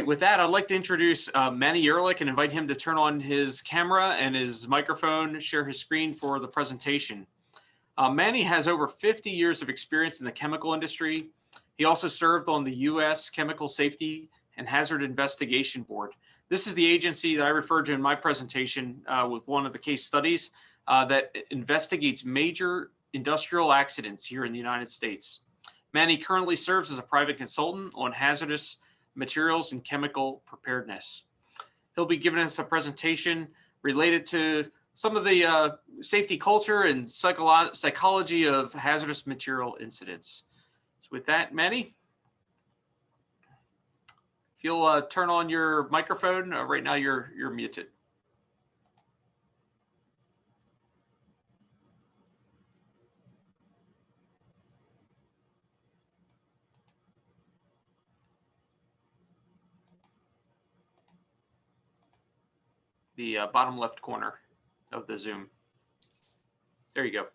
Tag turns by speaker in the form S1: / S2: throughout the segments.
S1: With that, I'd like to introduce Manuel Ehrlich and invite him to turn on his camera and his microphone, share his screen for the presentation. Manny has over 50 years of experience in the chemical industry. He also served on the U.S. Chemical Safety and Hazard Investigation Board. This is the agency that I referred to in my presentation with one of the case studies that investigates major industrial accidents here in the United States. Manny currently serves as a private consultant on hazardous materials and chemical preparedness. He'll be giving us a presentation related to some of the safety culture and psychology of hazardous material incidents. So with that, Manny, if you'll turn on your microphone, right now you're muted. The bottom left corner of the Zoom. There you go.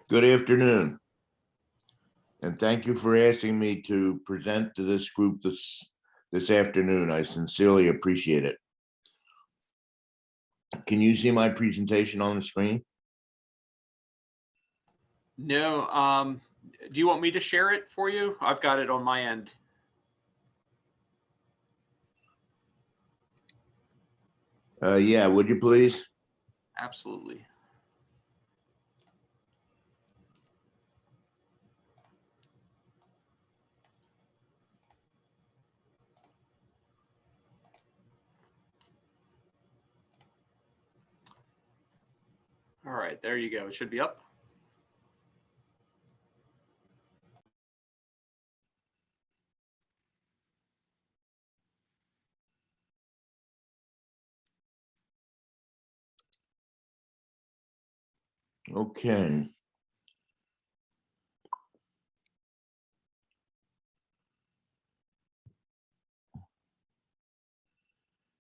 S2: Good afternoon. And thank you for asking me to present to this group this afternoon. I sincerely appreciate it. Can you see my presentation on the screen?
S1: No. Do you want me to share it for you? I've got it on my end.
S2: Yeah, would you please?
S1: Absolutely. All right, there you go. It should be up.
S2: Okay.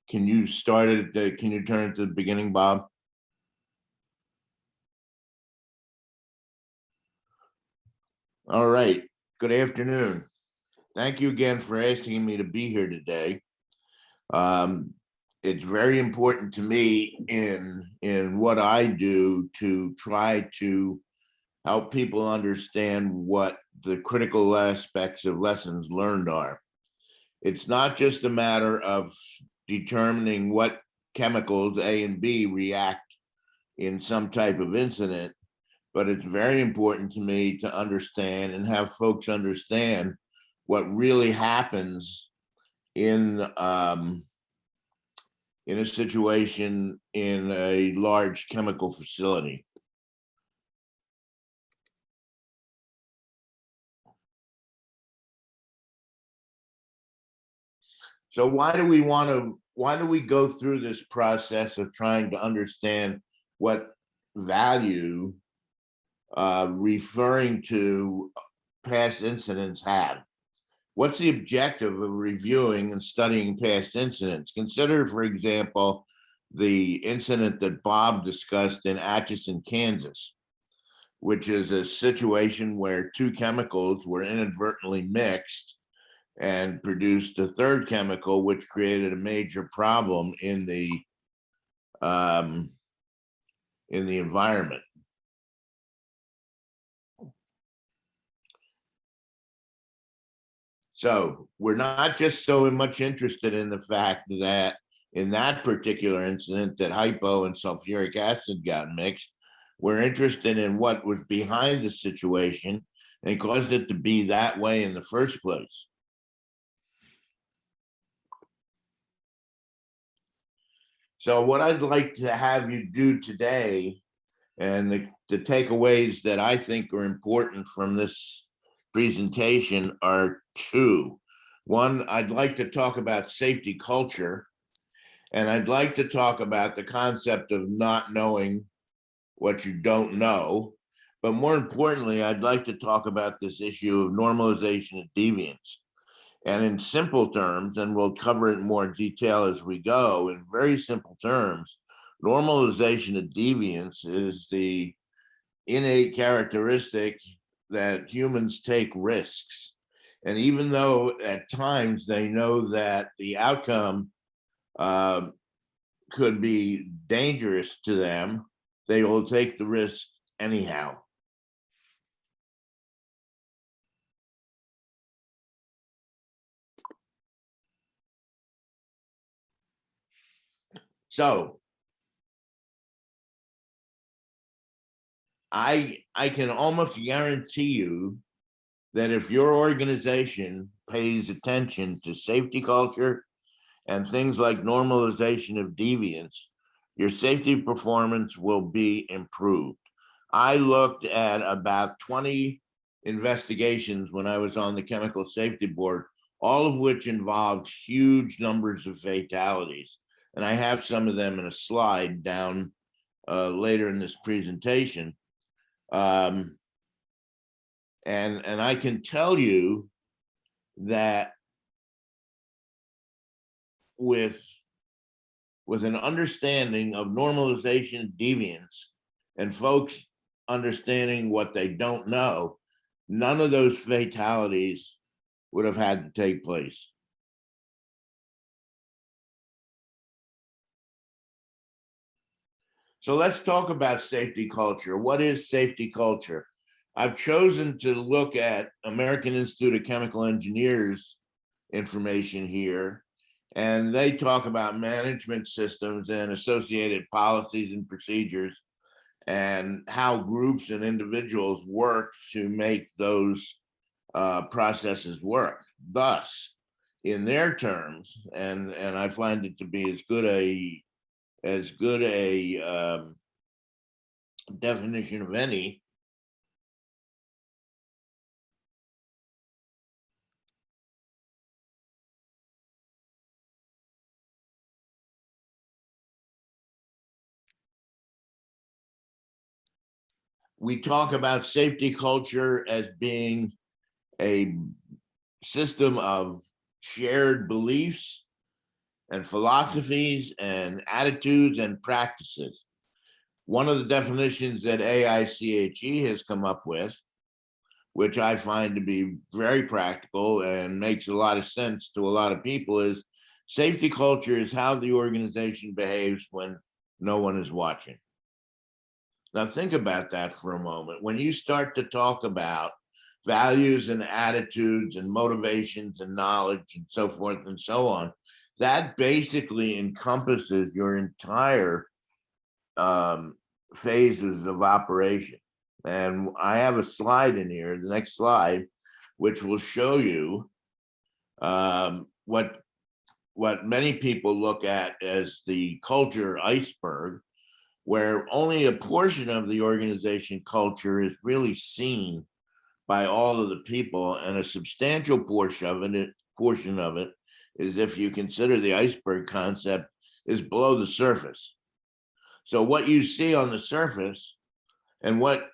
S2: Can you start it? Can you turn it to the beginning, Bob? All right. Good afternoon. Thank you again for asking me to be here today. It's very important to me in what I do to try to help people understand what the critical aspects of lessons learned are. It's not just a matter of determining what chemicals A and B react in some type of incident, but it's very important to me to understand and have folks understand what really happens in a situation in a large chemical facility. So why do we go through this process of trying to understand what value referring to past incidents have? What's the objective of reviewing and studying past incidents? Consider, for example, the incident that Bob discussed in Atchison, Kansas, which is a situation where two chemicals were inadvertently mixed and produced a third chemical, which created a major problem in the environment. So we're not just so much interested in the fact that in that particular incident that hypo and sulfuric acid got mixed. We're interested in what was behind the situation and caused it to be that way in the first place. So what I'd like to have you do today, and the takeaways that I think are important from this presentation are two. One, I'd like to talk about safety culture, and I'd like to talk about the concept of not knowing what you don't know. But more importantly, I'd like to talk about this issue of normalization of deviance. And in simple terms, and we'll cover it in more detail as we go, in very simple terms, normalization of deviance is the innate characteristic that humans take risks. And even though at times they know that the outcome could be dangerous to them, they will take the risk anyhow. So I can almost guarantee you that if your organization pays attention to safety culture and things like normalization of deviance, your safety performance will be improved. I looked at about 20 investigations when I was on the chemical safety board, all of which involved huge numbers of fatalities. And I have some of them in a slide down later in this presentation. And I can tell you that with an understanding of normalization deviance and folks understanding what they don't know, none of those fatalities would have had to take place. So let's talk about safety culture. What is safety culture? I've chosen to look at American Institute of Chemical Engineers information here, and they talk about management systems and associated policies and procedures and how groups and individuals work to make those processes work. Thus, in their terms, and I find it to be as good a definition of any, we talk about safety culture as being a system of shared beliefs and philosophies and attitudes and practices. One of the definitions that AICHE has come up with, which I find to be very practical and makes a lot of sense to a lot of people, is safety culture is how the organization behaves when no one is watching. Now think about that for a moment. When you start to talk about values and attitudes and motivations and knowledge and so forth and so on, that basically encompasses your entire phases of operation. And I have a slide in here, the next slide, which will show you what many people look at as the culture iceberg, where only a portion of the organization culture is really seen by all of the people, and a substantial portion of it is, if you consider the iceberg concept, is below the surface. So what you see on the surface and what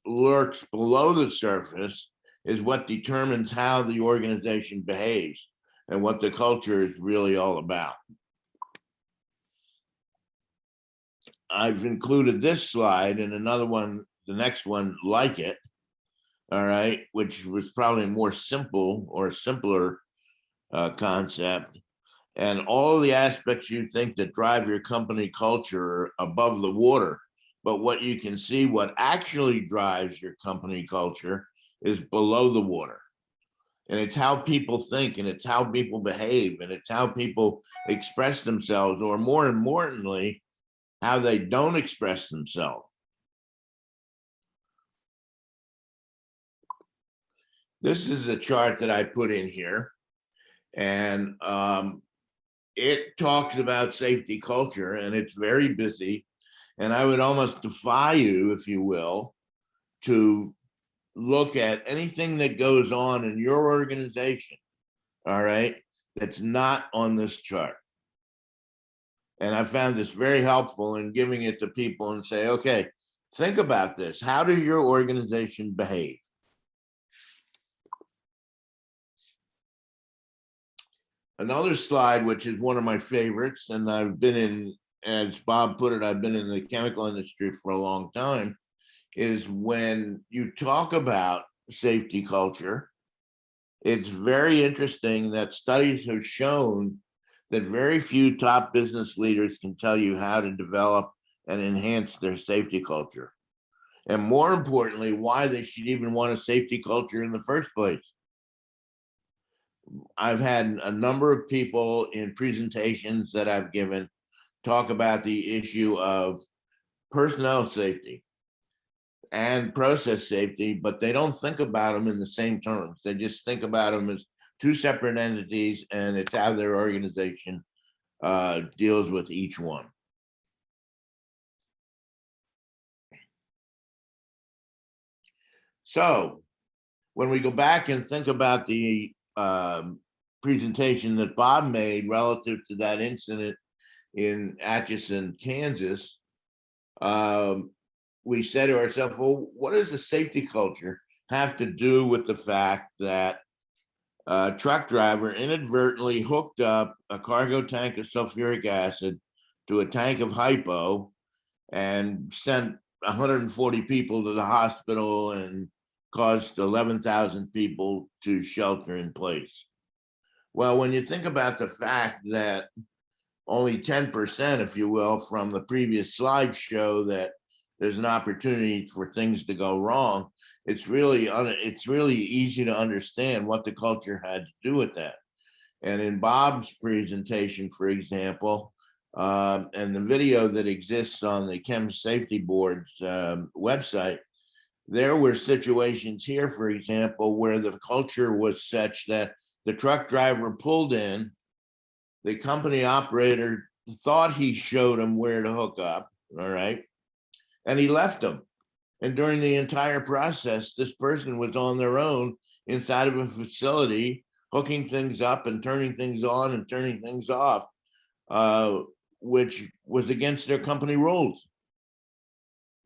S2: lurks below the surface is what determines how the organization behaves and what the culture is really all about. I've included this slide and another one, the next one like it, all right, which was probably more simple or simpler concept. And all the aspects you think that drive your company culture are above the water. But what you can see, what actually drives your company culture is below the water. And it's how people think, and it's how people behave, and it's how people express themselves, or more importantly, how they don't express themselves. This is a chart that I put in here, and it talks about safety culture, and it's very busy. And I would almost defy you, if you will, to look at anything that goes on in your organization, all right, that's not on this chart. And I found this very helpful in giving it to people and say, okay, think about this. How does your organization behave? Another slide, which is one of my favorites, and I've been in, as Bob put it, I've been in the chemical industry for a long time, is when you talk about safety culture, It's very interesting that studies have shown that very few top business leaders can tell you how to develop and enhance their safety culture. And more importantly, why they should even want a safety culture in the first place. I've had a number of people in presentations that I've given talk about the issue of personnel safety and process safety, but they don't think about them in the same terms. They just think about them as two separate entities, and it's how their organization deals with each one. So when we go back and think about the presentation that Bob made relative to that incident in Atchison, Kansas, we said to ourselves, well, what does the safety culture have to do with the fact that a truck driver inadvertently hooked up a cargo tank of sulfuric acid to a tank of hypo and sent 140 people to the hospital and caused 11,000 people to shelter in place? Well, when you think about the fact that only 10%, if you will, from the previous slide show that there's an opportunity for things to go wrong, it's really easy to understand what the culture had to do with that. And in Bob's presentation, for example, and the video that exists on the Chem Safety Board's website, there were situations here, for example, where the culture was such that the truck driver pulled in, the company operator thought he showed him where to hook up, all right, and he left them. And during the entire process, this person was on their own inside of a facility, hooking things up and turning things on and turning things off, which was against their company rules.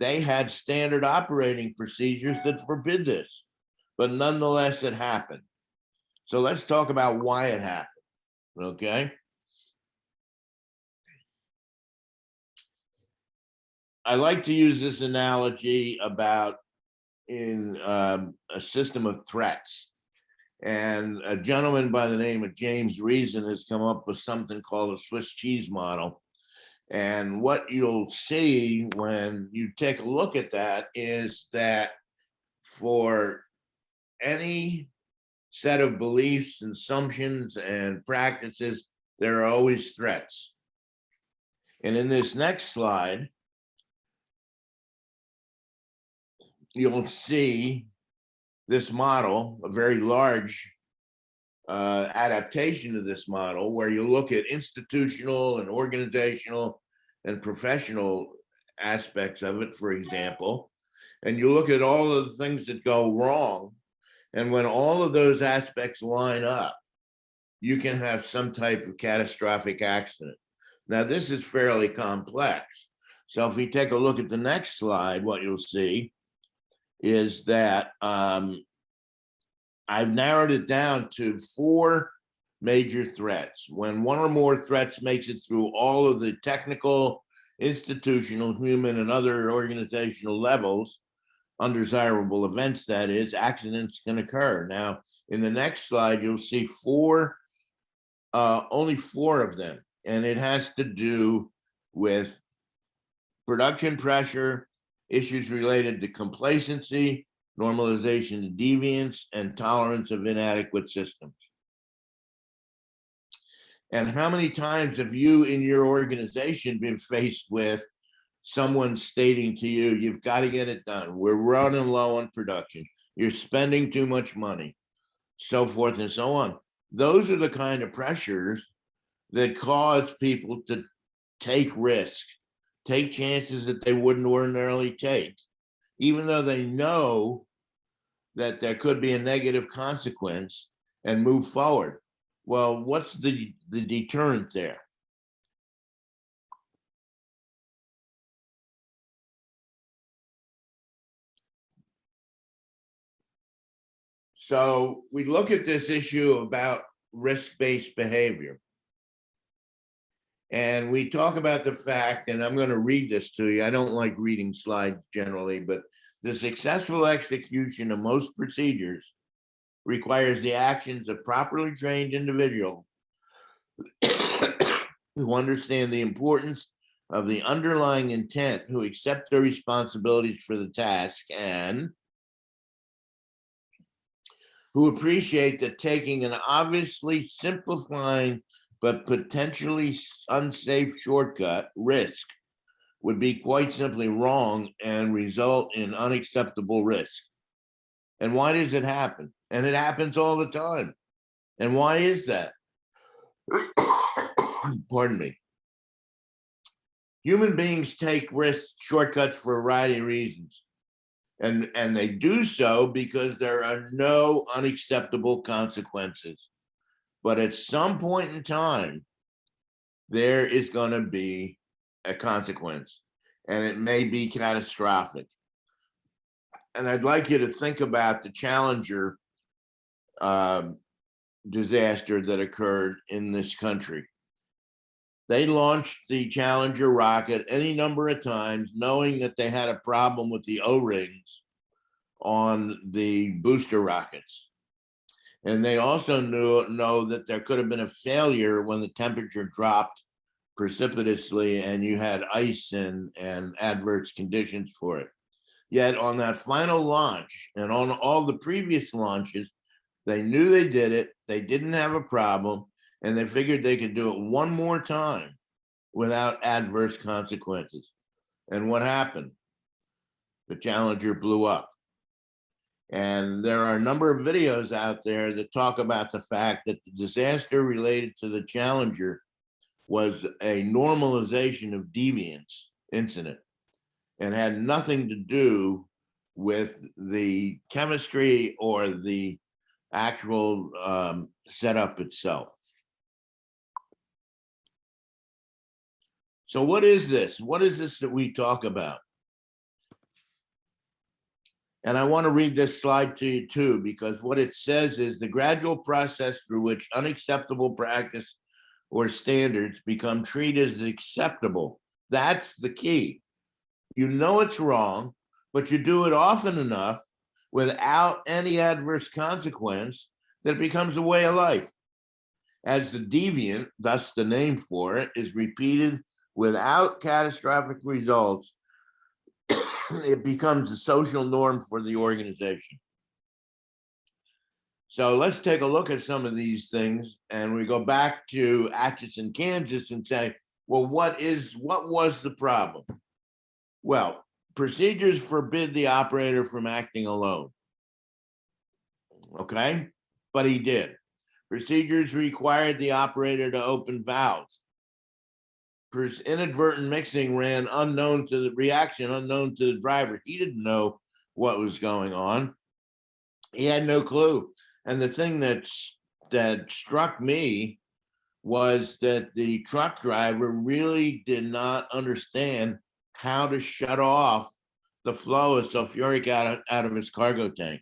S2: They had standard operating procedures that forbid this, but nonetheless, it happened. So let's talk about why it happened, okay? I like to use this analogy about in a system of threats. And a gentleman by the name of James Reason has come up with something called a Swiss cheese model. And what you'll see when you take a look at that is that for any set of beliefs, assumptions, and practices, there are always threats. And in this next slide, you'll see this model, a very large adaptation of this model, where you look at institutional and organizational and professional aspects of it, for example, and you look at all of the things that go wrong. And when all of those aspects line up, you can have some type of catastrophic accident. Now, this is fairly complex. So if we take a look at the next slide, what you'll see is that I've narrowed it down to 4 major threats. When one or more threats makes it through all of the technical, institutional, human, and other organizational levels, undesirable events, that is, accidents can occur. Now, in the next slide, you'll see only 4 of them, and it has to do with production pressure, issues related to complacency, normalization of deviance, and tolerance of inadequate systems. And how many times have you in your organization been faced with someone stating to you, you've got to get it done, we're running low on production, you're spending too much money, so forth and so on? Those are the kind of pressures that cause people to take risks, take chances that they wouldn't ordinarily take, even though they know that there could be a negative consequence, and move forward. Well, what's the deterrent there? So we look at this issue about risk-based behavior. And we talk about the fact, and I'm going to read this to you. I don't like reading slides generally, but the successful execution of most procedures requires the actions of properly trained individuals who understand the importance of the underlying intent, who accept their responsibilities for the task, and who appreciate that taking an obviously simplifying but potentially unsafe shortcut risk would be quite simply wrong and result in unacceptable risk. And why does it happen? And it happens all the time. And why is that? Pardon me. Human beings take risks, shortcuts for a variety of reasons. And they do so because there are no unacceptable consequences. But at some point in time, there is going to be a consequence, and it may be catastrophic. And I'd like you to think about the Challenger disaster that occurred in this country. They launched the Challenger rocket any number of times, knowing that they had a problem with the O-rings on the booster rockets. And they also know that there could have been a failure when the temperature dropped precipitously and you had ice and adverse conditions for it. Yet on that final launch and on all the previous launches, they knew they did it, they didn't have a problem, and they figured they could do it one more time without adverse consequences. And what happened? The Challenger blew up. And there are a number of videos out there that talk about the fact that the disaster related to the Challenger was a normalization of deviance incident and had nothing to do with the chemistry or the actual setup itself. So what is this? What is this that we talk about? And I want to read this slide to you too, because what it says is the gradual process through which unacceptable practice or standards become treated as acceptable. That's the key. You know it's wrong, but you do it often enough without any adverse consequence that it becomes a way of life. As the deviant, thus the name for it, is repeated without catastrophic results, it becomes a social norm for the organization. So let's take a look at some of these things, and we go back to Atchison, Kansas, and say, well, what was the problem? Well, procedures forbid the operator from acting alone. Okay, but he did. Procedures required the operator to open valves. Inadvertent mixing ran unknown to the reaction, unknown to the driver. He didn't know what was going on. He had no clue. And the thing that struck me was that the truck driver really did not understand how to shut off the flow of sulfuric out of his cargo tank.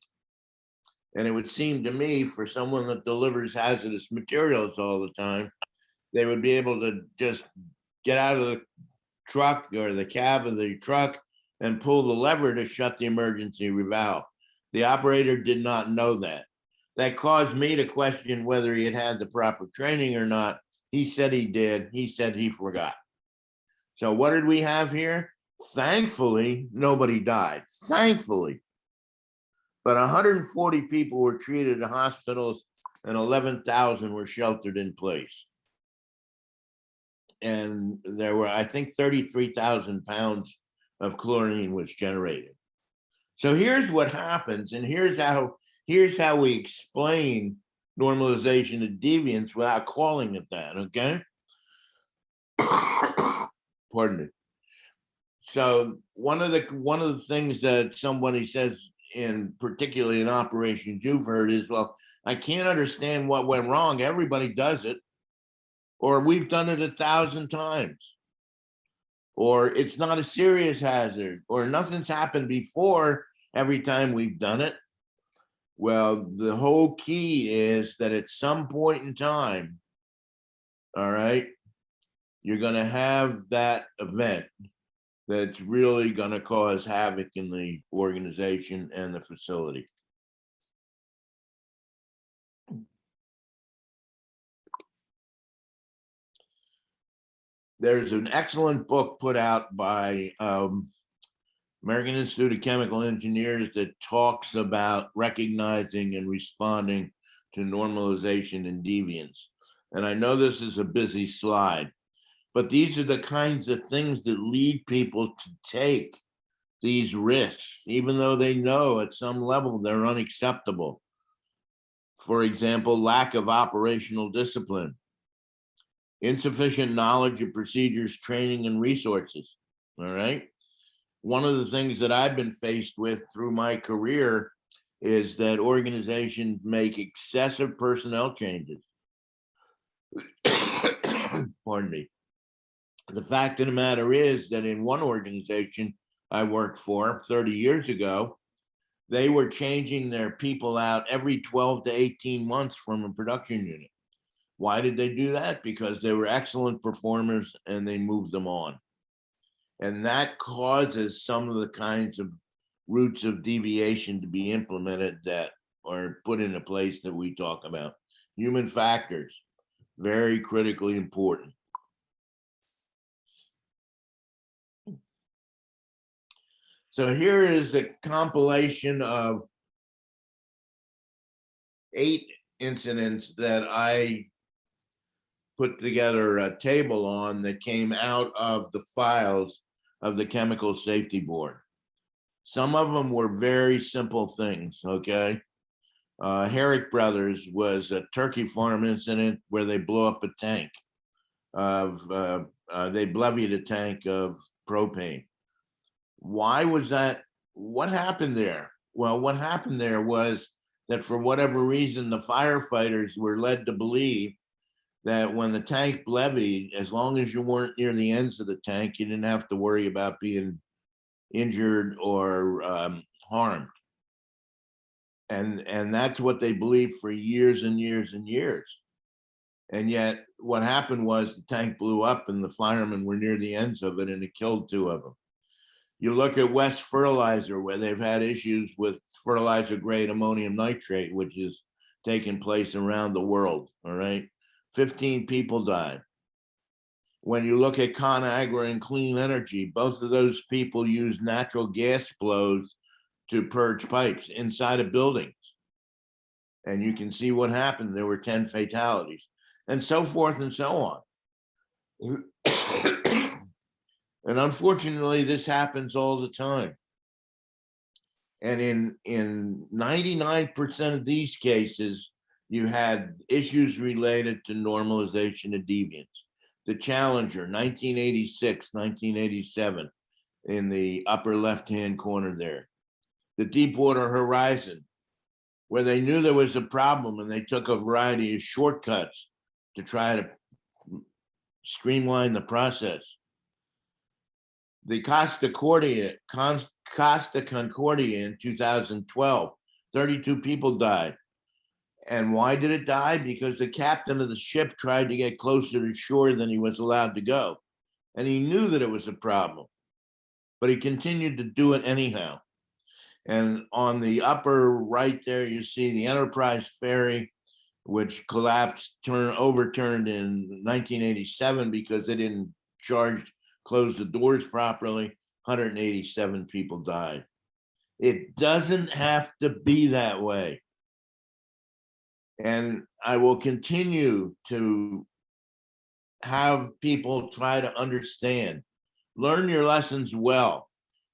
S2: And it would seem to me, for someone that delivers hazardous materials all the time, they would be able to just get out of the truck or the cab of the truck and pull the lever to shut the emergency valve. The operator did not know that. That caused me to question whether he had the proper training or not. He said he did. He said he forgot. So what did we have here? Thankfully, nobody died. Thankfully. But 140 people were treated in hospitals and 11,000 were sheltered in place. And there were, I think, 33,000 pounds of chlorine was generated. So here's what happens, and here's how we explain normalization of deviance without calling it that, okay? Pardon me. So one of the things that somebody says, particularly in operations you've heard, is, well, I can't understand what went wrong. Everybody does it. Or we've done it 1,000 times, or it's not a serious hazard, or nothing's happened before every time we've done it. Well, the whole key is that at some point in time, all right, you're going to have that event that's really going to cause havoc in the organization and the facility. there's an excellent book put out by American Institute of Chemical Engineers that talks about recognizing and responding to normalization and deviance. And I know this is a busy slide, but these are the kinds of things that lead people to take these risks, even though they know at some level they're unacceptable. For example, lack of operational discipline, insufficient knowledge of procedures, training, and resources. All right. One of the things that I've been faced with through my career is that organizations make excessive personnel changes. Pardon me. The fact of the matter is that in one organization I worked for 30 years ago, they were changing their people out every 12 to 18 months from a production unit. Why did they do that? Because they were excellent performers and they moved them on. And that causes some of the kinds of routes of deviation to be implemented that are put into place that we talk about. Human factors, very critically important. So here is a compilation of 8 incidents that I put together a table on that came out of the files of the Chemical Safety Board. Some of them were very simple things, okay? Herrick Brothers was a turkey farm incident where they blew up a tank of, they levied a tank of propane. Why was that? What happened there? Well, what happened there was that for whatever reason, the firefighters were led to believe that when the tank levied, as long as you weren't near the ends of the tank, you didn't have to worry about being injured or harmed. And that's what they believed for years and years and years. And yet what happened was the tank blew up and the firemen were near the ends of it and it killed 2 of them. You look at West Fertilizer, where they've had issues with fertilizer grade ammonium nitrate, which is taking place around the world, all right? 15 people died. When you look at ConAgra and Clean Energy, both of those people use natural gas blows to purge pipes inside of buildings. And you can see what happened. There were 10 fatalities and so forth and so on. And unfortunately, this happens all the time. And in 99% of these cases, you had issues related to normalization and deviance. The Challenger, 1986, 1987, in the upper left-hand corner there. The Deepwater Horizon, where they knew there was a problem and they took a variety of shortcuts to try to streamline the process. The Costa Concordia in 2012, 32 people died. And why did it die? Because the captain of the ship tried to get closer to shore than he was allowed to go. And he knew that it was a problem, but he continued to do it anyhow. And on the upper right there, you see the Enterprise ferry, which collapsed, overturned in 1987 because they didn't close the doors properly. 187 people died. It doesn't have to be that way. And I will continue to have people try to understand, learn your lessons well,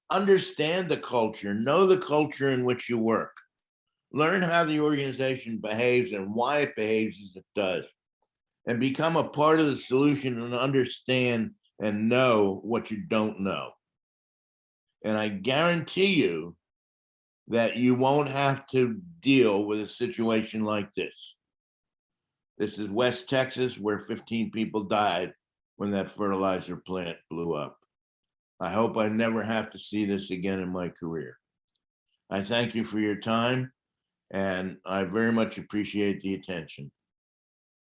S2: understand the culture, know the culture in which you work, learn how the organization behaves and why it behaves as it does, and become a part of the solution and understand and know what you don't know. And I guarantee you that you won't have to deal with a situation like this. This is West Texas, where 15 people died when that fertilizer plant blew up. I hope I never have to see this again in my career. I thank you for your time, and I very much appreciate the attention.